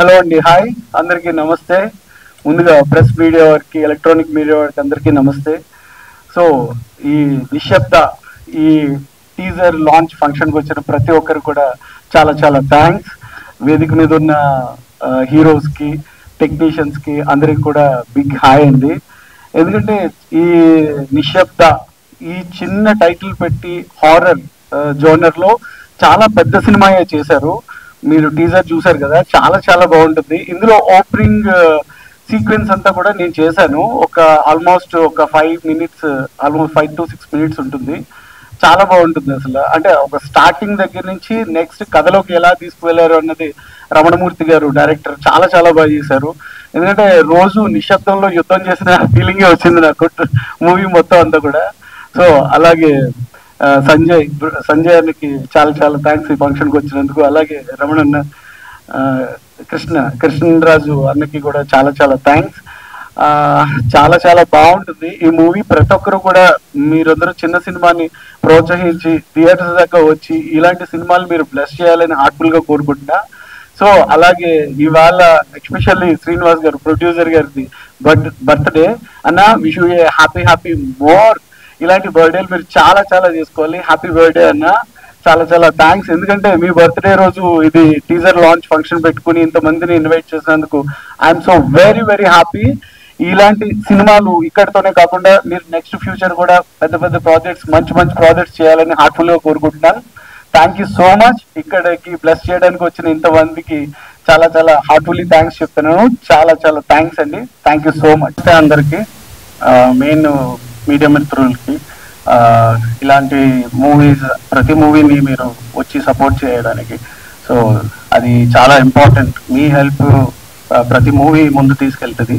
Hello అండి, hi అందరికీ నమస్తే. ముందుగా ప్రెస్ మీడియా వారికి, ఎలక్ట్రానిక్ మీడియా వారికి అందరికీ నమస్తే. సో ఈ నిశ్శబ్ద ఈ టీజర్ లాంచ్ ఫంక్షన్కి వచ్చిన ప్రతి ఒక్కరు కూడా చాలా చాలా థ్యాంక్స్. వేదిక మీద ఉన్న హీరోస్కి, టెక్నీషియన్స్కి అందరికి కూడా బిగ్ హాయ్ అండి. ఎందుకంటే ఈ నిశ్శబ్ద ఈ చిన్న టైటిల్ పెట్టి హారర్ జోనర్లో చాలా పెద్ద సినిమాయే చేశారు. మీరు టీజర్ చూసారు కదా, చాలా చాలా బాగుంటుంది. ఇందులో ఓపెనింగ్ సీక్వెన్స్ అంతా కూడా నేను చేశాను. ఆల్మోస్ట్ ఒక 5 minutes, ఆల్మోస్ట్ 5 to 6 minutes ఉంటుంది. చాలా బాగుంటుంది అసలు. అంటే ఒక స్టార్టింగ్ దగ్గర నుంచి నెక్స్ట్ కథలోకి ఎలా తీసుకువెళ్ళారు అన్నది రమణమూర్తి గారు డైరెక్టర్ చాలా చాలా బాగా చేశారు. ఎందుకంటే రోజు నిశ్శబ్దంలో యుద్ధం చేసిన ఫీలింగే వచ్చింది నాకు మూవీ మొత్తం అంతా కూడా. సో అలాగే సంజయ్ అన్నకి చాలా చాలా థ్యాంక్స్ ఈ ఫంక్షన్కి వచ్చినందుకు. అలాగే రమణన్న, కృష్ణరాజు అన్నకి కూడా చాలా చాలా థ్యాంక్స్. చాలా చాలా బాగుంటుంది ఈ మూవీ. ప్రతి ఒక్కరు కూడా మీరందరూ చిన్న సినిమాని ప్రోత్సహించి థియేటర్స్ దాకా వచ్చి ఇలాంటి సినిమాలు మీరు బ్లెస్ చేయాలని హార్ట్ఫుల్ గా కోరుకుంటున్నా. సో అలాగే ఇవాళ ఎస్పెషల్లీ శ్రీనివాస్ గారు ప్రొడ్యూసర్ గారిది బర్త్డే అన్న. Wish you A happy more. ఇలాంటి బర్త్డేలు మీరు చాలా చాలా చేసుకోవాలి. హ్యాపీ బర్త్డే అన్న, చాలా చాలా థ్యాంక్స్. ఎందుకంటే మీ బర్త్డే రోజు ఇది టీజర్ లాంచ్ ఫంక్షన్ పెట్టుకుని ఇంతమందిని ఇన్వైట్ చేసినందుకు I'm so very very happy. ఇలాంటి సినిమాలు ఇక్కడితోనే కాకుండా మీరు నెక్స్ట్ ఫ్యూచర్ కూడా పెద్ద పెద్ద ప్రాజెక్ట్స్, మంచి మంచి ప్రాజెక్ట్స్ చేయాలని హార్ట్ఫుల్ గా కోరుకుంటున్నాను. Thank you so much. ఇక్కడికి బ్లెస్ చేయడానికి వచ్చిన ఇంతమందికి చాలా చాలా హార్ట్ఫుల్లీ థ్యాంక్స్ చెప్తున్నాను. చాలా చాలా థ్యాంక్స్ అండి. థ్యాంక్ యూ సో మచ్ అందరికి. మెయిన్ మీడియా మిత్రులకి ఇలాంటి మూవీస్, ప్రతి మూవీని మీరు వచ్చి సపోర్ట్ చేయడానికి, సో అది చాలా ఇంపార్టెంట్. మీ హెల్ప్ ప్రతి మూవీ ముందు తీసుకెళ్తుంది.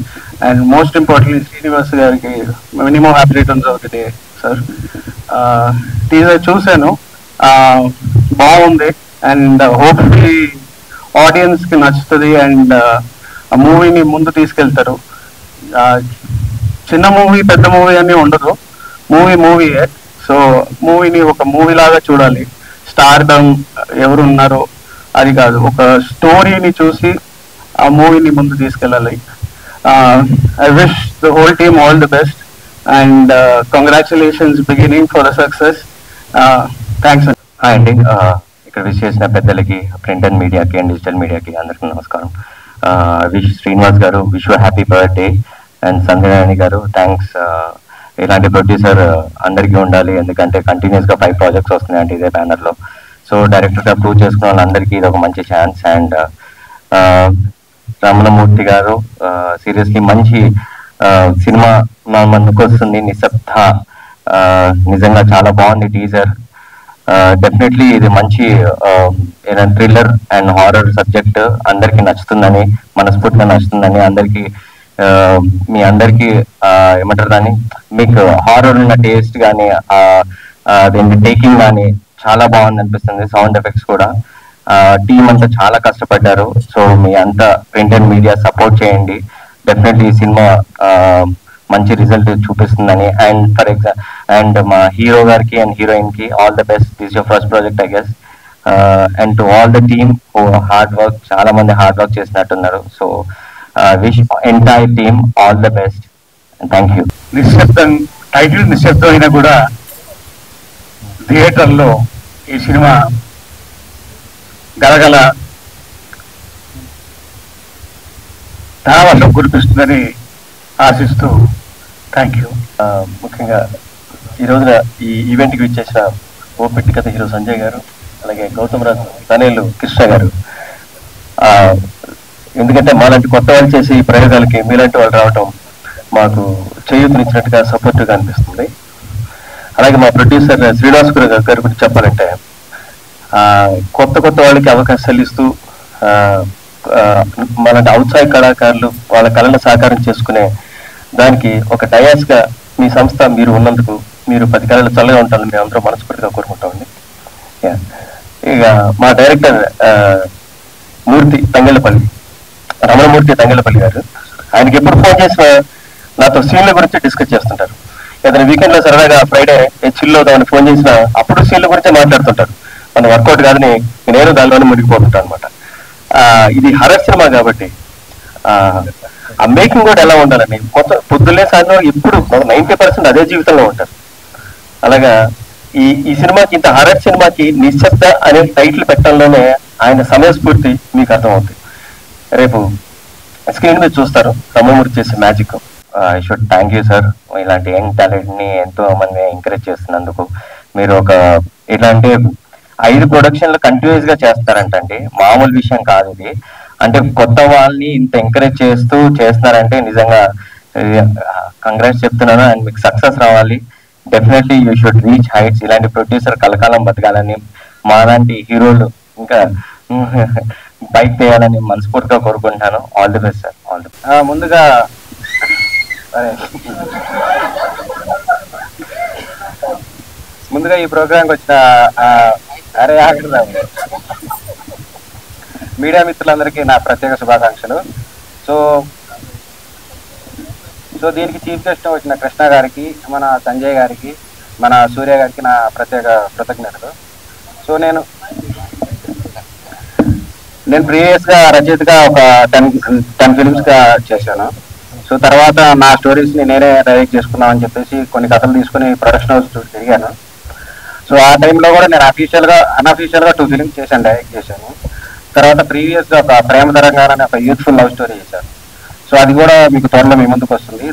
అండ్ మోస్ట్ ఇంపార్టెంట్లీ శ్రీనివాస్ గారికి minimum happy returns of the day sir. Teaser చూశాను, బాగుంది. అండ్ హోప్ఫుల్లీ ఆడియన్స్కి నచ్చుతుంది అండ్ ఆ మూవీని ముందు తీసుకెళ్తారు. చిన్న మూవీ పెద్ద మూవీ అని ఉండదు, మూవీయే. సో మూవీని ఒక మూవీ లాగా చూడాలి. స్టార్డమ్ ఎవరు ఉన్నారో అది కాదు, ఒక స్టోరీని చూసి ఆ మూవీని ముందు తీసుకెళ్ళాలి. I wish the whole team all the best and congratulations beginning for the success. Thanks అండి. ఇక్కడ విష్ చేసిన పెద్దలకి, ప్రింట్ అండ్ మీడియాకి అండ్ డిజిటల్ మీడియాకి అందరికీ నమస్కారం. విష్ శ్రీనివాస్ గారు, wish you happy birthday. And Sanjay గారు థ్యాంక్స్. ఇలాంటి ప్రొడ్యూసర్ అందరికీ ఉండాలి, ఎందుకంటే కంటిన్యూస్గా 5 projects వస్తున్నాయండి ఇదే బ్యానర్లో. సో డైరెక్టర్గా ప్రూవ్ చేసుకున్న వాళ్ళందరికీ ఇది ఒక మంచి ఛాన్స్. అండ్ రమణమూర్తి గారు సీరియస్లీ మంచి సినిమా మా ముందుకు వస్తుంది, నిశ్శబ్ద. నిజంగా చాలా బాగుంది టీజర్. డెఫినెట్లీ ఇది మంచి థ్రిల్లర్ అండ్ హారర్ సబ్జెక్ట్ అందరికీ నచ్చుతుందని, మనస్ఫూర్తిగా నచ్చుతుందని అందరికీ. మీ అందరికి ఏమంటారు దాన్ని, మీకు హారర్ ఉన్న టేస్ట్ కానీ దీనికి టేకింగ్ కానీ చాలా బాగుంది అనిపిస్తుంది. సౌండ్ ఎఫెక్ట్స్ కూడా టీం అంతా చాలా కష్టపడ్డారు. సో మీ అంతా ప్రింట్ అండ్ మీడియా సపోర్ట్ చేయండి. డెఫినెట్లీ ఈ సినిమా మంచి రిజల్ట్ చూపిస్తుందని. అండ్ మా హీరో గారికి అండ్ హీరోయిన్ కి all the best. This your first project I guess. And to all the team hard work, చాలా మంది హార్డ్ వర్క్ చేసినట్టున్నారు. So wish entire team all the best and thank you. నిశ్శబ్దం title నిశ్శబ్దం అయినా కూడా థియేటర్లో ఈ సినిమా గలగల ధారావాసం కురిపిస్తుందని ఆశిస్తూ థ్యాంక్ యూ. ముఖ్యంగా ఈ రోజున ఈ ఈవెంట్కి విచ్చేసిన ఓపెట్టి కథ హీరో సంజయ్ గారు, అలాగే గౌతమ్ రాజు తనేలు కృష్ణ గారు. ఎందుకంటే మాలాంటి కొత్త వాళ్ళు చేసే ఈ ప్రయోగాలకి మీలాంటి వాళ్ళు రావటం మాకు చేయూతనిచ్చినట్టుగా సపోర్ట్గా అనిపిస్తుంది. అలాగే మా ప్రొడ్యూసర్ శ్రీనివాస్ గారి గురించి చెప్పాలంటే కొత్త వాళ్ళకి అవకాశాలు ఇస్తూ మాలాంటి ఔత్సాహిక కళాకారులు వాళ్ళ కళను సాకారం చేసుకునే దానికి ఒక డయాస్గా మీ సంస్థ మీరు ఉన్నందుకు మీరు 10 కళలు చల్లగా ఉంటారని మేము అందరూ మనస్ఫూర్తిగా కోరుకుంటామండి. ఇక మా డైరెక్టర్ రమణమూర్తి తంగెళ్ళపల్లి గారు, ఆయనకి ఎప్పుడు ఫోన్ చేసినా నాతో సీన్ల గురించి డిస్కస్ చేస్తుంటారు. ఏదైనా వీకెండ్ లో సరదాగా ఫ్రైడే చిల్ అవుతామని ఫోన్ చేసినా అప్పుడు సీన్ల గురించే మాట్లాడుతుంటారు. మన వర్కౌట్ కాదని నేను దానిలోనే మునిగిపోతుంటాను అనమాట. ఇది హర్రర్ సినిమా కాబట్టి ఆ మేకింగ్ కూడా ఎలా ఉండాలని కొత్త పొద్దున్నే సాయంత్రం ఎప్పుడు 90% అదే జీవితంలో ఉంటారు. అలాగా ఈ సినిమాకి, ఇంత హర్రర్ సినిమాకి నిశ్శబ్ద అనే టైటిల్ పెట్టడంలోనే ఆయన సమయస్ఫూర్తి మీకు అర్థమవుతుంది. రేపు స్క్రీన్ మీద చూస్తారు రమణమూర్తి చేసే magic. I should thank you sir, ఇలాంటి యంగ్ టాలెంట్ ని ఎంతో మంది ఎంకరేజ్ చేస్తున్నందుకు. మీరు ఒక ఇలాంటి 5 ప్రొడక్షన్లు కంటిన్యూస్ గా చేస్తారంటండి, మామూలు విషయం కాదు ఇది. అంటే కొత్త వాళ్ళని ఇంత ఎంకరేజ్ చేస్తూ చేస్తున్నారంటే నిజంగా కంగ్రాట్స్ చెప్తున్నాను. అండ్ మీకు సక్సెస్ రావాలి. Definitely you should reach heights. ఇలాంటి ప్రొడ్యూసర్ కలకాలం బతకాలని, మాలాంటి హీరోలు ఇంకా బైక్ చేయాలని మనస్ఫూర్తిగా కోరుకుంటున్నాను. All the best sir, all the best. ముందుగా ఈ ప్రోగ్రాంకి వచ్చిన మీడియా మిత్రులందరికీ నా ప్రత్యేక శుభాకాంక్షలు. సో దీనికి చీఫ్ గెస్ట్ వచ్చిన కృష్ణ గారికి, మన సంజయ్ గారికి, మన సూర్య గారికి నా ప్రత్యేక కృతజ్ఞతలు. సో నేను ప్రీవియస్గా రచయితగా ఒక 10 ఫిల్మ్స్గా చేశాను. సో తర్వాత నా స్టోరీస్ని నేనే డైరెక్ట్ చేసుకున్నామని చెప్పేసి కొన్ని కథలు తీసుకుని ప్రొడక్షన్ హౌస్ తిరిగాను. సో ఆ టైంలో కూడా నేను అన్అఫీషియల్గా 2 ఫిల్మ్స్ డైరెక్ట్ చేశాను. తర్వాత ప్రీవియస్గా ఒక ప్రేమ తరంగానే ఒక యూత్ఫుల్ లవ్ స్టోరీ చేశాను. సో అది కూడా మీకు త్వరలో మీ ముందుకు వస్తుంది.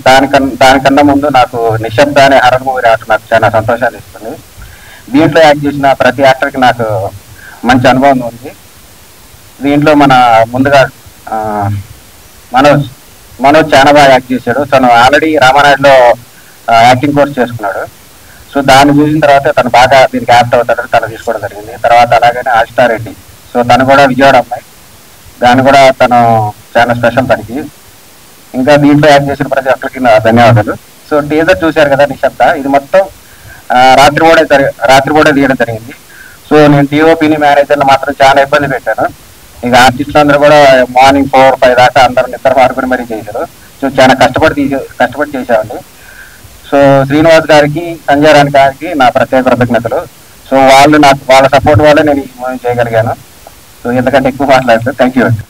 దానికన్నా ముందు నాకు నిశ్శబ్ద అనే హర్రర్ మూవీ రావడం నాకు చాలా సంతోషాన్ని ఇస్తుంది. దీంట్లో యాక్ట్ చేసిన ప్రతి యాక్టర్కి నాకు మంచి అనుభవం ఉంది. దీంట్లో మన ముందుగా మనోజ్ చాలా బాగా యాక్ట్ చేశాడు. తను ఆల్రెడీ రామానాయుడులో యాక్టింగ్ కోర్స్ చేసుకున్నాడు. సో దాన్ని చూసిన తర్వాత తను బాగా దీనికి యాప్ట్ అవుతాడని తను తీసుకోవడం జరిగింది. తర్వాత అలాగనే ఆశితారెడ్డి, సో తను కూడా విజయవాడ అమ్మాయి, దాన్ని కూడా తను చాలా స్పెషల్ తనకి. ఇంకా దీంట్లో యాక్ట్ చేసిన ప్రతి ఒక్కరికి నా ధన్యవాదాలు. సో టీజర్ చూశారు కదా నిశ్శబ్ద, ఇది మొత్తం రాత్రి కూడా తీయడం జరిగింది. సో నేను టీఓపీని మేనేజర్ని మాత్రం చాలా ఇబ్బంది పెట్టాను. ఇక ఆర్టిస్టులు అందరూ కూడా మార్నింగ్ 4-5 దాకా అందరూ నిద్ర మారుకుని మరీ చేశారు. సో చాలా కష్టపడి చేశామండి. సో శ్రీనివాస్ గారికి, సంజయ్ రాణి గారికి నా ప్రత్యేక కృతజ్ఞతలు. సో వాళ్ళ సపోర్ట్ వల్ల నేను ఈ మూవీ చేయగలిగాను. సో ఎందుకంటే ఎక్కువ మాట్లాడతాను. థ్యాంక్ యూ అండి.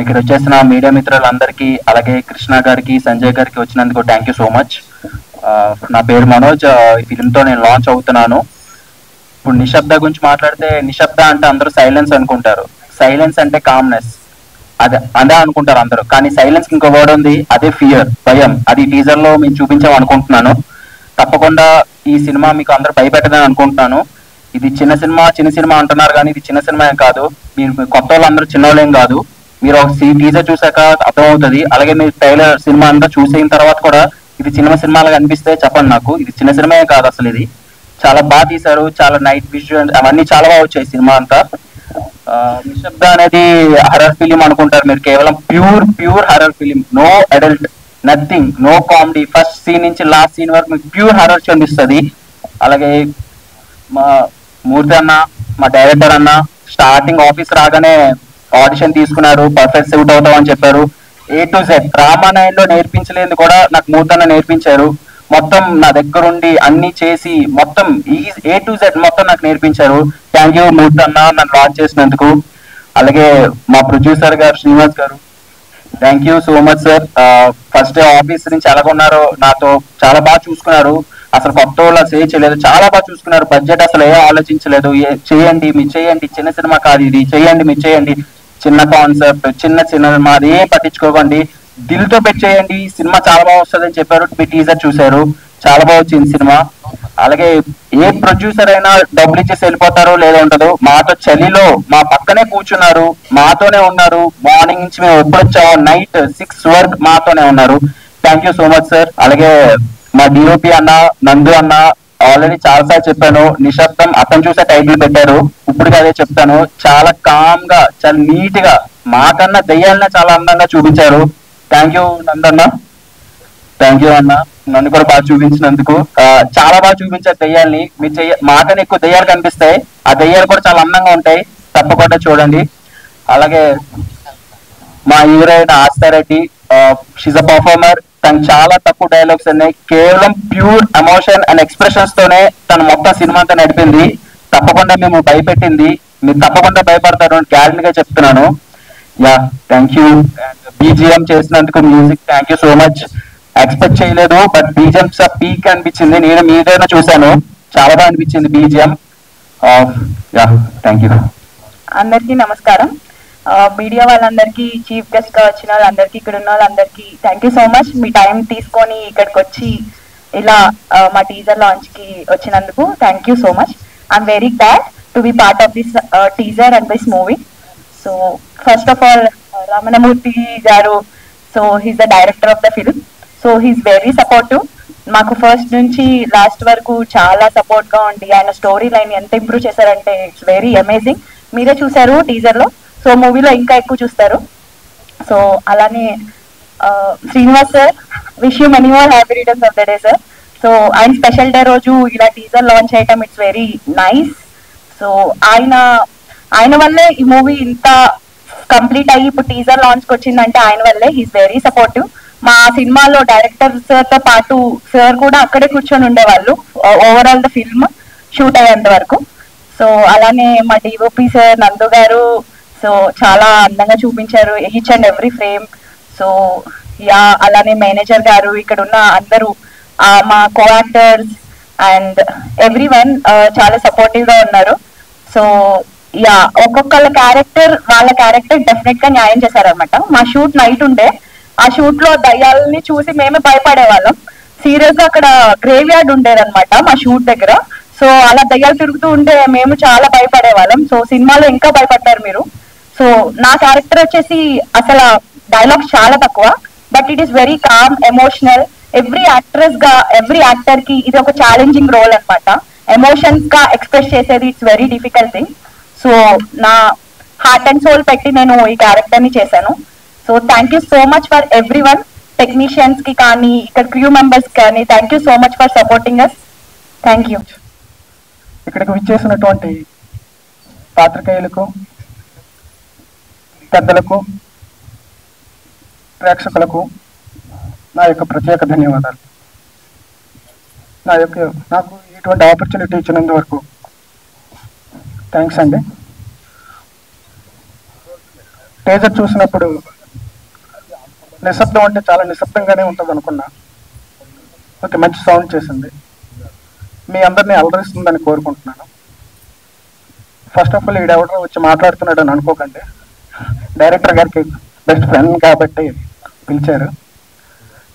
ఇక్కడ వచ్చేసిన మీడియా మిత్రులందరికీ, అలాగే కృష్ణ గారికి, సంజయ్ గారికి వచ్చినందుకు థ్యాంక్ యూ సో మచ్. నా పేరు మనోజ్. ఈ ఫిల్మ్తో నేను లాంచ్ అవుతున్నాను. ఇప్పుడు నిశ్శబ్ద గురించి మాట్లాడితే, నిశ్శబ్ద అంటే అందరూ సైలెన్స్ అనుకుంటారు. సైలెన్స్ అంటే కామ్నెస్, అదే అనుకుంటారు అందరూ. కానీ సైలెన్స్ ఇంకో వర్డ్ ఉంది, అదే ఫియర్, భయం. అది టీజర్ లో మేము చూపించాం అనుకుంటున్నాను. తప్పకుండా ఈ సినిమా మీకు అందరూ భయపెట్టదని అనుకుంటున్నాను. ఇది చిన్న సినిమా అంటున్నారు, కానీ ఇది చిన్న సినిమా ఏం కాదు. మీరు కొత్త వాళ్ళందరూ చిన్నోళ్ళేం కాదు. మీరు ఒక టీజర్ చూసాక అర్థమవుతుంది. అలాగే మీరు ట్రైలర్ సినిమా అంతా చూసిన తర్వాత కూడా ఇది చిన్న సినిమాలుగా అనిపిస్తే చెప్పండి నాకు. ఇది చిన్న సినిమా కాదు అసలు. ఇది చాలా బాగా తీశారు. చాలా నైట్ విజువల్ అవన్నీ చాలా బాగా వచ్చాయి సినిమా అంతా. నిశ్శబ్ద అనేది హర్రర్ ఫిలిం అనుకుంటారు మీరు. కేవలం pure horror film. No adult, nothing, no comedy. First scene నుంచి లాస్ట్ సీన్ వరకు మీకు ప్యూర్ హర్రర్ చూపిస్తుంది. అలాగే మా మూర్తి అన్న, మా డైరెక్టర్ అన్న స్టార్టింగ్ ఆఫీస్ రాగానే ఆడిషన్ తీసుకున్నారు. పర్ఫెక్ట్ సూట్ అవుతాం అని చెప్పారు. A to Z రామానాయుడులో నేర్పించలేదు కూడా నాకు మూర్తి అన్న నేర్పించారు. మొత్తం నా దగ్గరుండి అన్ని చేసి మొత్తం A to Z మొత్తం నాకు నేర్పించారు. థ్యాంక్ యూ మూర్తి అన్న, నన్ను లాంచ్ చేసినందుకు. అలాగే మా ప్రొడ్యూసర్ గారు శ్రీనివాస్ గారు, thank you so much sir. First day office నుంచి ఎలాగొన్నారు, నాతో చాలా బాగా చూసుకున్నారు. అసలు కొత్త వాళ్ళు చేయలేదు, చాలా బాగా చూసుకున్నారు. బడ్జెట్ అసలు ఏం ఆలోచించలేదు. చేయండి మీరు చేయండి, చిన్న సినిమా కాదు ఇది, చేయండి మీరు చేయండి. చిన్న కాన్సెప్ట్, చిన్న సినిమా అది ఏం పట్టించుకోకండి, దిల్తో పెట్టి చేయండి, సినిమా చాలా బాగా వస్తుంది అని చెప్పారు. మీ టీజర్ చూశారు, చాలా బాగా వచ్చింది సినిమా. అలాగే ఏ ప్రొడ్యూసర్ అయినా డబ్బులు ఇచ్చేసి వెళ్ళిపోతారో లేదో ఉండదు. మాతో చలిలో మా పక్కనే కూర్చున్నారు, మాతోనే ఉన్నారు. మార్నింగ్ నుంచి మేము ఎప్పుడు వచ్చామో నైట్ 6 వరకు మాతోనే ఉన్నారు. Thank you so much sir. అలాగే మా డిఓపి అన్న, నందు అన్న, ఆల్రెడీ చాలాసార్లు చెప్పాను, నిశ్శబ్దం అతను చూసే టైటిల్ పెట్టారు. ఇప్పుడు అదే చెప్తాను. చాలా కామ్ గా, చాలా నీట్ గా, మాకన్నా దెయ్యాలనే చాలా అందంగా చూపించారు. థ్యాంక్ యూ నందన్న, థ్యాంక్ యూ అన్న, నన్ను కూడా బాగా చూపించినందుకు. చాలా బాగా చూపించారు దెయ్యాల్ని. మీరు మాకన్నా ఎక్కువ దెయ్యాలు కనిపిస్తాయి. ఆ దెయ్యాలు కూడా చాలా అందంగా ఉంటాయి, తప్పకుండా చూడండి. అలాగే మా హీరోయిన్ ఆస్తారెడ్డి, షీజ్ అ పర్ఫార్మర్. తను చాలా తక్కువ డైలాగ్స్ ఉన్నాయి, కేవలం ప్యూర్ ఎమోషన్ అండ్ ఎక్స్ప్రెషన్స్ తోనే తను మొత్తం సినిమా అంతా నడిపింది. తప్పకుండా మేము భయపెట్టింది, మీరు తప్పకుండా భయపడతారు గ్యారెంటీగా చెప్తున్నాను. Yeah thank you. బీజిఎం చేసినందుకు music thank you so much. Expect చేయలేదు బట్ బీజిఎం పీక్ అనిపించింది. నేను మీదైనా చూశాను, చాలా బాగా అనిపించింది బీజిఎం. Yeah thank you. అందరికీ నమస్కారం. మీడియా వాళ్ళందరికీ, చీఫ్ గెస్ట్ గా వచ్చిన వాళ్ళందరికీ, ఇక్కడ ఉన్న వాళ్ళందరికీ థ్యాంక్ యూ సో మచ్. మీ టైం తీసుకొని ఇక్కడికి వచ్చి ఇలా మా టీజర్ లాంచ్ కి వచ్చినందుకు thank you so much. I am very glad to be part of this teaser and this movie. So first of all Ramanamurthy garu, so he's the director of the film. So he's very supportive. మాకు first నుంచి last వరకు చాలా support గా ఉండి ఆయన story line ఎంత improve చేశారంటే it's very amazing. మీరే చూసారు టీజర్ లో, సో మూవీలో ఇంకా ఎక్కువ చూస్తారు. సో అలానే Srinivas sir, wish you many more happy returns of the day sir. So ఆయన స్పెషల్ డే రోజు ఇలా టీజర్ లాంచ్ చేయటం ఇట్స్ వెరీ నైస్. సో ఆయన వల్లే ఈ మూవీ ఇంత కంప్లీట్ అయ్యి ఇప్పుడు టీజర్ లాంచ్ కి వచ్చిందంటే ఆయన వల్లే. He's very supportive. మా సినిమాలో డైరెక్టర్ సార్ తో పాటు సార్ కూడా అక్కడే కూర్చొని ఉండేవాళ్ళు ఓవరాల్ ద ఫిల్మ్ షూట్ అయ్యేంత వరకు. సో అలానే మా డిఓపి సార్ నందు గారు, సో చాలా అందంగా చూపించారు each and every frame. So yeah అలానే మేనేజర్ గారు, ఇక్కడ ఉన్న అందరూ, మా co actors and every one చాలా సపోర్టివ్ గా ఉన్నారు. సో యా ఒక్కొక్కళ్ళ క్యారెక్టర్ వాళ్ళ క్యారెక్టర్ డెఫినెట్ గా న్యాయం చేశారనమాట. మా షూట్ నైట్ ఉండే, ఆ షూట్ లో దయ్యాలని చూసి మేమే భయపడే వాళ్ళం. సీరియస్ గా అక్కడ గ్రేవ్ యార్డ్ ఉండేదన్నమాట మా షూట్ దగ్గర. సో అలా దయ్యాలు తిరుగుతూ ఉంటే మేము చాలా భయపడే వాళ్ళం. సో సినిమాలో ఇంకా భయపడ్డారు మీరు. సో నా క్యారెక్టర్ వచ్చేసి అసలు డైలాగ్స్ చాలా తక్కువ, but it is very calm, emotional. Every actress గా, ఎవ్రీ యాక్టర్ కి ఇది ఒక ఛాలెంజింగ్ రోల్ అనమాట. ఎమోషన్స్ గా ఎక్స్ప్రెస్ చేసేది it's very difficult thing. So నా హార్ట్ అండ్ సోల్ పెట్టి నేను ఈ క్యారెక్టర్ ని చేశాను. So thank you so much for everyone, technicians కి కానీ ఇక్కడ క్రూ మెంబర్స్ కానీ thank you so much for supporting us. Thank you. ఇక్కడికి విచ్చేసినటువంటి పాత్రికేయులకు, పెద్దలకు, ప్రేక్షకులకు నా యొక్క ప్రత్యేక ధన్యవాదాలు. నాకు ఇటువంటి ఆపర్చునిటీ ఇచ్చినందువరకు థ్యాంక్స్ అండి. టీజర్ చూసినప్పుడు నిశ్శబ్దం అంటే చాలా నిశ్శబ్దంగానే ఉంటుంది అనుకున్నా. ఓకే, మంచి సౌండ్ చేసింది, మీ అందరినీ అలరిస్తుందని కోరుకుంటున్నాను. ఫస్ట్ ఆఫ్ ఆల్ ఈడెవడో వచ్చి మాట్లాడుతున్నాడు అని అనుకోకండి, డైరెక్టర్ గారికి బెస్ట్ ఫ్రెండ్ కాబట్టి పిలిచారు.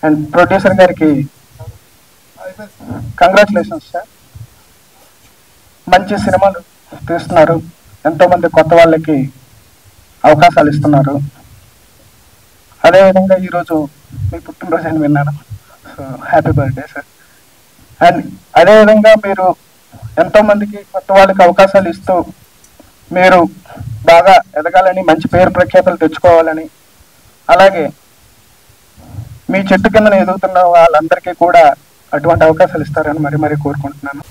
అండ్ ప్రొడ్యూసర్ గారికి కంగ్రాచులేషన్స్ సార్. మంచి సినిమాలు తీస్తున్నారు, ఎంతోమంది కొత్త వాళ్ళకి అవకాశాలు ఇస్తున్నారు. అదేవిధంగా ఈరోజు మీ పుట్టినరోజు అని విన్నాను, so happy birthday sir. And అదేవిధంగా మీరు ఎంతోమందికి కొత్త వాళ్ళకి అవకాశాలు ఇస్తూ మీరు బాగా ఎదగాలని, మంచి పేరు ప్రఖ్యాతలు తెచ్చుకోవాలని, అలాగే మీ చెట్టు కింద ఎదుగుతున్న వాళ్ళందరికీ కూడా అటువంటి అవకాశాలు ఇస్తారని మరీ కోరుకుంటున్నాను.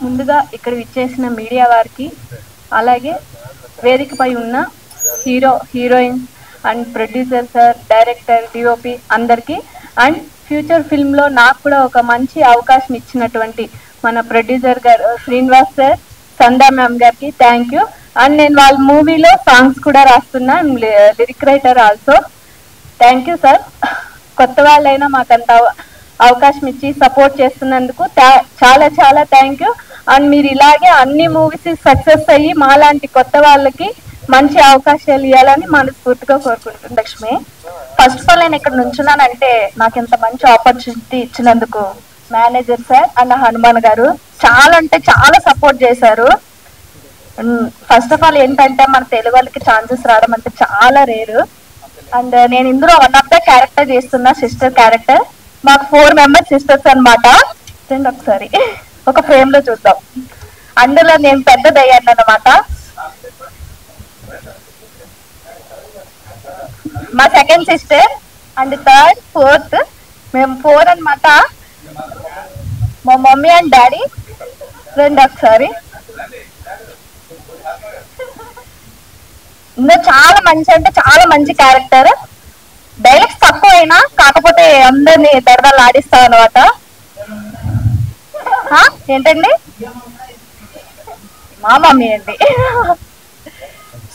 ముందుగా ఇక్కడ విచ్చేసిన మీడియా వారికి, అలాగే వేదికపై ఉన్న heroines and producer sir, director, DOP అందరికీ, అండ్ ఫ్యూచర్ ఫిల్మ్లో నాకు కూడా ఒక మంచి అవకాశం ఇచ్చినటువంటి మన ప్రొడ్యూసర్ గారు శ్రీనివాస్ సార్, సంధ్యా మ్యామ్ గారికి థ్యాంక్ యూ. అండ్ నేను వాళ్ళ మూవీలో సాంగ్స్ కూడా రాస్తున్నా, lyric writer also. Thank you sir. కొత్త వాళ్ళైనా మాకంత అవకాశం ఇచ్చి సపోర్ట్ చేస్తున్నందుకు చాలా చాలా థ్యాంక్ యూ. అండ్ మీరు ఇలాగే అన్ని మూవీస్ సక్సెస్ అయ్యి మాలాంటి కొత్త వాళ్ళకి మంచి అవకాశాలు ఇవ్వాలని మనస్ఫూర్తిగా కోరుకుంటున్నాను. లక్ష్మి, ఫస్ట్ ఆఫ్ ఆల్ నేను ఇక్కడ నుంచున్నానంటే నాకు ఇంత మంచి ఆపర్చునిటీ ఇచ్చినందుకు మేనేజర్ సార్ అండ్ హనుమాన్ గారు చాలా అంటే చాలా సపోర్ట్ చేశారు. ఫస్ట్ ఆఫ్ ఆల్ ఏంటంటే మన తెలుగు వాళ్ళకి ఛాన్సెస్ రావడం అంటే చాలా రేరు. అండ్ నేను ఇందులో వన్ ఆఫ్ ద క్యారెక్టర్ చేస్తున్నా, సిస్టర్ క్యారెక్టర్. మాకు 4 మెంబర్స్ సిస్టర్స్ అనమాట. ఒకసారి ఒక ఫ్రేమ్ లో చూద్దాం. అందులో నేను పెద్దదయ్యాను అనమాట. మా second sister and third, fourth, మేము 4 అనమాట. మా మమ్మీ అండ్ డాడీ ఫ్రెండ్. ఒకసారి ఇందులో చాలా మంచి అంటే చాలా మంచి క్యారెక్టర్. డైలాగ్స్ తక్కువైనా కాకపోతే అందరినీ దరదలు ఆడిస్తాం అనమాట. ఏంటండి? మా మమ్మీ అండి.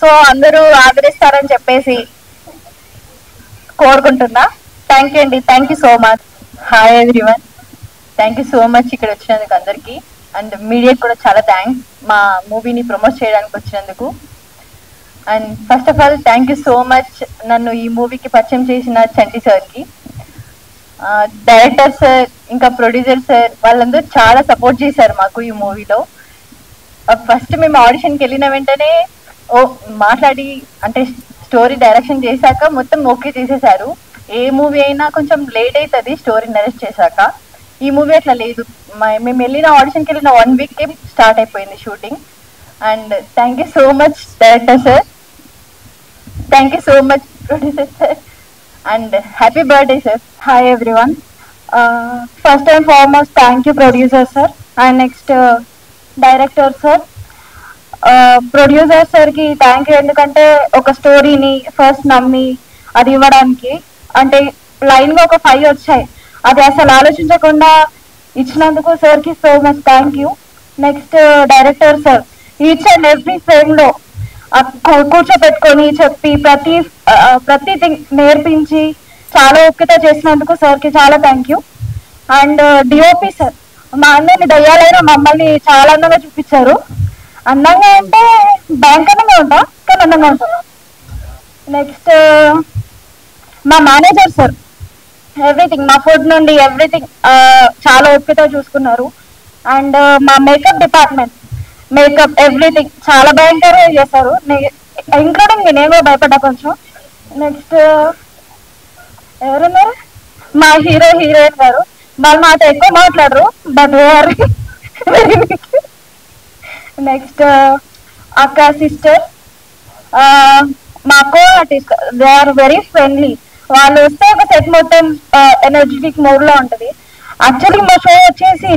సో అందరూ ఆదరిస్తారని చెప్పేసి కోరుకుంటున్నా. థ్యాంక్ యూ అండి, thank you so much. Hi everyone, thank you so much ఇక్కడ వచ్చినందుకు అందరికి. అండ్ మీడియాకి కూడా చాలా థ్యాంక్స్ మా మూవీని ప్రమోట్ చేయడానికి వచ్చినందుకు. And first of all thank you so much నన్ను ఈ మూవీకి పరిచయం చేసిన చంటి సార్కి, డైరెక్టర్ సార్, ఇంకా ప్రొడ్యూసర్ సార్, వాళ్ళందరూ చాలా సపోర్ట్ చేశారు మాకు ఈ మూవీలో. ఫస్ట్ మేము ఆడిషన్కి వెళ్ళిన వెంటనే మాట్లాడి అంటే స్టోరీ డైరెక్షన్ చేశాక మొత్తం ఓకే చేసేసారు. ఏ మూవీ అయినా కొంచెం లేట్ అవుతుంది స్టోరీ నరేట్ చేశాక, ఈ మూవీ అట్లా లేదు. మేము వెళ్ళిన ఆడిషన్కి వెళ్ళిన 1 వీక్కే స్టార్ట్ అయిపోయింది shooting. And thank you so much director sir, thank you so much producer sir, and happy birthday sir. Hi everyone, first and foremost thank you producer sir and next director sir. Producer సార్కి thank you, ఎందుకంటే ఒక స్టోరీని first నమ్మి అది ఇవ్వడానికి, అంటే లైన్గా ఒక 5 వచ్చాయి, అది అసలు ఆలోచించకుండా ఇచ్చినందుకు సార్కి so much thank you. Next director sir, each and every ఫ్రేమ్లో కూర్చోపెట్టుకొని చెప్పి ప్రతిథింగ్ నేర్పించి చాలా ఓపికతో చేసినందుకు సార్కి చాలా thank you. And DOP sir, మా అందరిని దయ్యాలైన మమ్మల్ని చాలా అందంగా చూపించారు. అందంగా అంటే భయంకరంగా ఉంటాం కానీ అందంగా ఉంటాం. నెక్స్ట్ మా మేనేజర్ సార్, ఎవ్రీథింగ్ మా ఫుడ్ నుండి ఎవ్రీథింగ్ చాలా ఓపికతో చూసుకున్నారు. అండ్ మా మేకప్ డిపార్ట్మెంట్, మేకప్ ఎవ్రీథింగ్ చాలా భయంకరంగా చేశారు, ఇంక్లూడింగ్ నేను కూడా భయపడ్డా కొంచెం. నెక్స్ట్ ఎవరున్నారు, మా హీరోయిన్ గారు, వాళ్ళు మాతో ఎక్కువ మాట్లాడరు బట్ వెరీ నెక్స్ట్ అక్క సిస్టర్, మా co artist, they are very friendly. వాళ్ళు వస్తే ఒక సెట్ మొత్తం ఎనర్జెటిక్ మోడ్ లో ఉంటది. యాక్చువల్లీ మా షో వచ్చేసి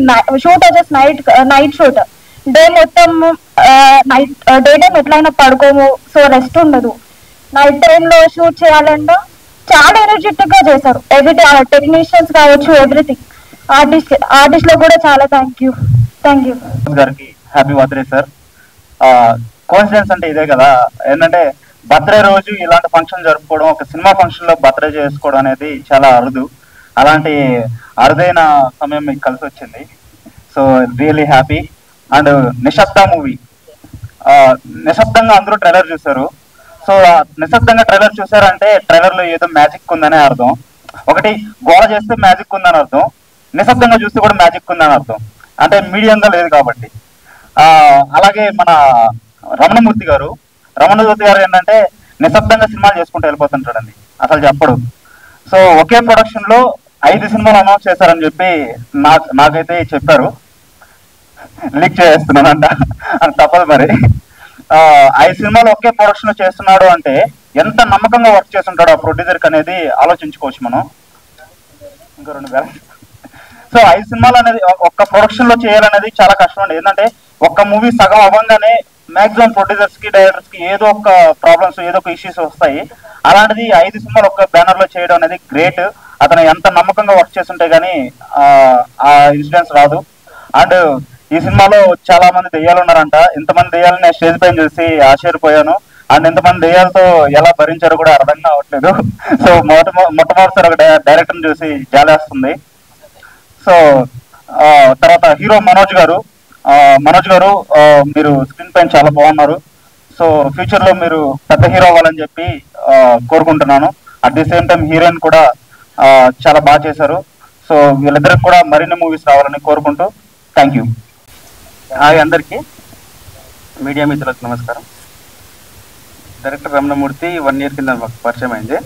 షూట్ వచ్చేసి నైట్ షూట్, డే మొత్తం డే టైం ఎట్లయినా పడుకోము, సో రెస్ట్ ఉండదు. నైట్ టైంలో షూట్ చేయాలంటే చాలా ఎనర్జెటిక్ గా చేశారు. ఎవ్రీథింగ్ టెక్నీషియన్స్ కావచ్చు, ఎవ్రీథింగ్ ఆర్టిస్ట్ లో కూడా చాలా థ్యాంక్ యూ. గారికి హ్యాపీ బర్త్డే సార్. కోఇన్సిడెన్స్ అంటే ఇదే కదా, ఏంటంటే బర్త్డే రోజు ఇలాంటి ఫంక్షన్ జరుపుకోవడం, ఒక సినిమా ఫంక్షన్ లో బర్త్డే చేసుకోవడం అనేది చాలా అరుదు. అలాంటి అరుదైన సమయం మీకు కలిసి వచ్చింది. So really happy. అండ్ నిశ్శబ్ద మూవీ, నిశ్శబ్దంగా అందరూ ట్రైలర్ చూశారు. సో నిశ్శబ్దంగా ట్రైలర్ చూసారంటే ట్రైలర్ లో ఏదో మ్యాజిక్ ఉందనే అర్థం. ఒకటి గోడ చేస్తే మ్యాజిక్ ఉందని అర్థం, నిశ్శబ్దంగా చూస్తే కూడా మ్యాజిక్ ఉందని అర్థం, అంటే మీడియంగా లేదు కాబట్టి. అలాగే మన రమణమూర్తి గారు ఏంటంటే నిశ్శబ్దంగా సినిమాలు చేసుకుంటూ వెళ్ళిపోతుంటాడండి, అసలు చెప్పడు. సో ఒకే ప్రొడక్షన్ లో 5 సినిమాలు అనౌన్స్ చేశారని చెప్పి నాకైతే చెప్పారు. లీక్ చేస్తున్నానంట, తప్పదు మరి. 5 సినిమాలు ఒకే ప్రొడక్షన్ లో చేస్తున్నాడు అంటే ఎంత నమ్మకంగా వర్క్ చేస్తుంటాడు ఆ ప్రొడ్యూసర్ అనేది ఆలోచించుకోవచ్చు మనం. ఇంకో 2 బ్యాలెన్స్. సో 5 సినిమాలు అనేది ఒక్క ప్రొడక్షన్ లో చేయాలనేది చాలా కష్టం అండి. ఏంటంటే ఒక్క మూవీ సగం అవ్వగానే మాక్సిమం ప్రొడ్యూసర్స్ కి డైరెక్టర్స్ కి ఏదో ఒక ప్రాబ్లమ్స్, ఏదో ఒక ఇష్యూస్ వస్తాయి. అలాంటిది 5 సినిమాలు ఒక్క బ్యానర్ లో చేయడం అనేది గ్రేట్. అతను ఎంత నమ్మకంగా వర్క్ చేస్తుంటే గానీ ఆ ఇన్సిడెంట్స్ రాదు. అండ్ ఈ సినిమాలో చాలా మంది దెయ్యాలు ఉన్నారంట. ఇంతమంది దెయ్యాలు నేను స్టేజ్ పైన చూసి ఆశ్చర్యపోయాను. అండ్ ఇంతమంది దెయ్యాలతో ఎలా భరించారో కూడా అర్థం కావట్లేదు. సో మొట్టమొదటిసారి ఒక డైరెక్టర్ చూసి జాలేస్తుంది. సో తర్వాత హీరో మనోజ్ గారు మీరు స్క్రీన్ పైన చాలా బాగున్నారు. సో ఫ్యూచర్ లో మీరు పెద్ద హీరో అవ్వాలని చెప్పి కోరుకుంటున్నాను. At the same time heroine కూడా చాలా బాగా చేశారు. సో వీళ్ళిద్దరికి కూడా మరిన్ని మూవీస్ రావాలని కోరుకుంటూ థ్యాంక్ యూ. హాయ్ అందరికీ, మీడియా మిత్రులకు నమస్కారం. డైరెక్టర్ రమణమూర్తి 1 year కింద మాకు పరిచయం అయింది.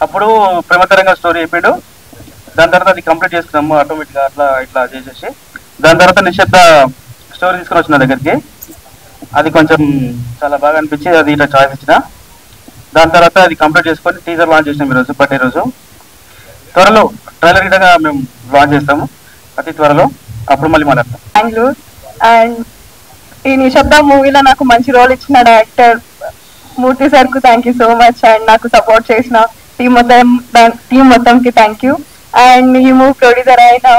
అప్పుడు ప్రేమతరంగా స్టోరీ చెప్పిండు. దాని తర్వాత అది కంప్లీట్ చేసుకున్నాము ఆటోమేటిక్గా, అట్లా ఇట్లా చేసేసి. దాని తర్వాత నిశ్శబ్ద స్టోరీ తీసుకుని వచ్చిన దగ్గరికి, అది కొంచెం చాలా బాగా అనిపించి అది ఇట్లా చాయిస్ ఇచ్చిన. దాని తర్వాత అది కంప్లీట్ చేసుకొని టీజర్ లాంచ్ చేసినాం ఈరోజు, బర్త్డే రోజు. త్వరలో ట్రైలర్ గిటగా మేము లాంచ్ చేస్తాము అతి త్వరలో, అప్పుడు మళ్ళీ మాట్లాడతాం. బెంగళూరు. అండ్ ఈ నిశ్శబ్ద మూవీలో నాకు మంచి రోల్ ఇచ్చిన డైరెక్టర్ మూర్తి సార్కు thank you so much. And నాకు సపోర్ట్ చేసిన టీం మొత్తంకి థ్యాంక్ యూ. అండ్ ఈ మూవీ ప్రొడ్యూసర్ అయిన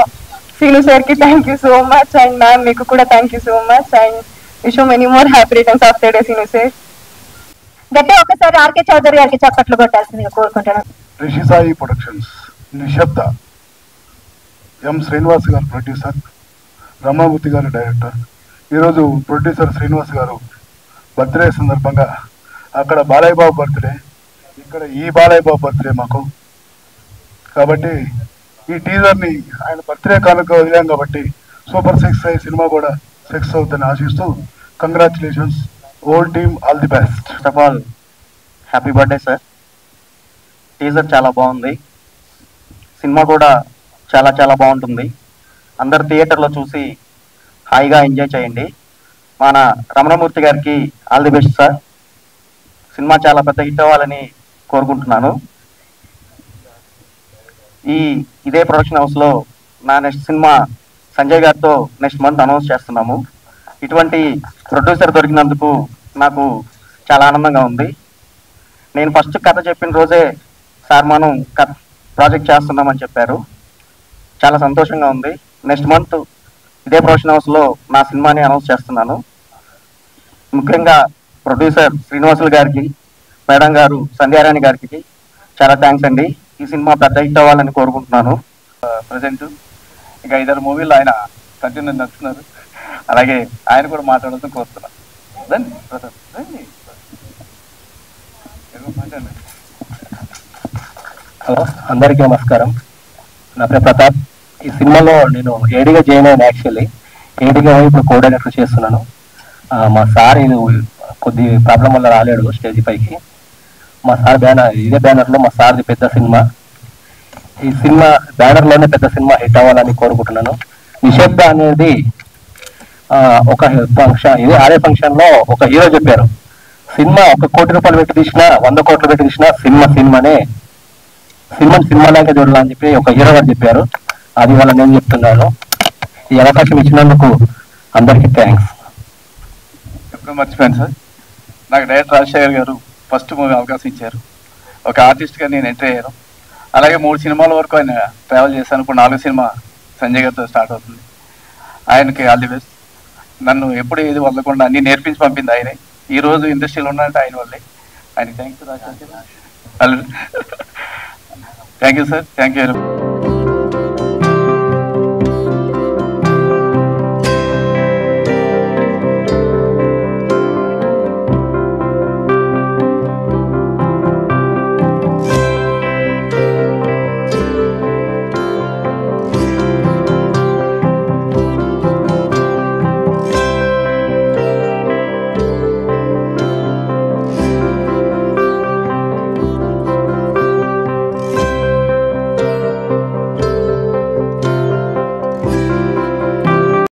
శ్రీను సార్కి thank you so much. And ma'am మీకు కూడా thank you so much. And wish you many more happy returns of the day senior. గట్టి ఒకసారి RK Chowdary గారికి చప్పట్లు కొట్టాల్సిందిగా కోరుకుంటున్నాను. రిషి సాయి ప్రొడక్షన్స్, నిశ్శబ్ద, ఎం శ్రీనివాస్ గారు ప్రొడ్యూసర్, బ్రహ్మమూర్తి గారు డైరెక్టర్. ఈరోజు ప్రొడ్యూసర్ శ్రీనివాస్ గారు బర్త్డే సందర్భంగా అక్కడ బాలయ్య బాబు బర్త్డే, ఇక్కడ ఈ బాలయ్య బాబు బర్త్డే మాకు. కాబట్టి ఈ టీజర్ని ఆయన బర్త్డే కానుక వదిలాం కాబట్టి సూపర్ 6 అయ్యి సినిమా కూడా 6 అవుతుందని ఆశిస్తూ congratulations whole team, all the best. First of all happy birthday sir. Teaser చాలా బాగుంది, సినిమా కూడా చాలా చాలా బాగుంటుంది. అందరు థియేటర్లో చూసి హాయిగా ఎంజాయ్ చేయండి. మన రమణమూర్తి గారికి all the best sir. Cinema చాలా పెద్ద హిట్ అవ్వాలని కోరుకుంటున్నాను. ఇదే ప్రొడక్షన్ హౌస్లో నా నెక్స్ట్ సినిమా సంజయ్ గారితో నెక్స్ట్ మంత్ అనౌన్స్ చేస్తున్నాము. ఇటువంటి ప్రొడ్యూసర్ దొరికినందుకు నాకు చాలా ఆనందంగా ఉంది. నేను ఫస్ట్ కథ చెప్పిన రోజే సార్ మనం ప్రాజెక్ట్ చేస్తున్నామని చెప్పారు. చాలా సంతోషంగా ఉంది. నెక్స్ట్ మంత్ ఇదే ప్రొడక్షన్ హౌస్లో నా సినిమాని అనౌన్స్ చేస్తున్నాను. ముఖ్యంగా ప్రొడ్యూసర్ శ్రీనివాసులు గారికి, మేడం గారు సంధ్యారాణి గారికి చాలా థ్యాంక్స్ అండి. ఈ సినిమా పెద్ద హిట్ అవ్వాలని కోరుకుంటున్నాను. ప్రజెంట్ ఇంకా 5 మూవీలు ఆయన కంటిన్యూ నడుస్తున్నారు. అలాగే ఆయన కూడా మాట్లాడాల్సిన కోరుతున్నాను. హలో, అందరికీ నమస్కారం. నా పేరు ప్రతాప్. ఈ సినిమాలో నేను ఏడీగా జాయిన్ అయ్యాను. యాక్చువల్లీ ఏడీగా ఇప్పుడు కో డైరెక్టర్ చేస్తున్నాను. మా సార్ ఇది కొద్ది ప్రాబ్లం వల్ల రాలేడు స్టేజ్ పైకి. మా సార్ ఇదే బ్యానర్లో మా సార్ది పెద్ద సినిమా. ఈ సినిమా బ్యానర్లోనే పెద్ద సినిమా హిట్ అవ్వాలని కోరుకుంటున్నాను. నిశ్శబ్ద అనేది ఒక ఫంక్షన్, ఇదే ఆడే ఫంక్షన్లో ఒక హీరో చెప్పారు, సినిమా 1 కోటి రూపాయలు పెట్టి తీసినా 100 కోట్లు పెట్టి తీసినా సినిమాలాగే చూడాలని చెప్పి ఒక హీరో గారు చెప్పారు. అది వల్ల నేను చెప్తున్నాను. ఈ అవకాశం ఇచ్చినందుకు అందరికీ థ్యాంక్స్. ఎప్పుడు మర్చిపోయాను సార్, నాకు డైరెక్టర్ రాజశేఖర్ గారు ఫస్ట్ మూవీ అవకాశం ఇచ్చారు. ఒక ఆర్టిస్ట్గా నేను ఎంట్రీ అయ్యాను. అలాగే 3 సినిమాల వరకు ఆయన ట్రావెల్ చేశాను. ఇప్పుడు 4వ సినిమా సంజయ్ గారితో స్టార్ట్ అవుతుంది. ఆయనకి ఆల్ ది బెస్ట్. నన్ను ఎప్పుడు ఏది వదలకుండా అన్ని నేర్పించి పంపింది ఆయనే. ఈ రోజు ఇండస్ట్రీలో ఉన్నట్టు ఆయన వల్లే. ఆయనకి thank you Rajasekhar. Thank you sir, thank you.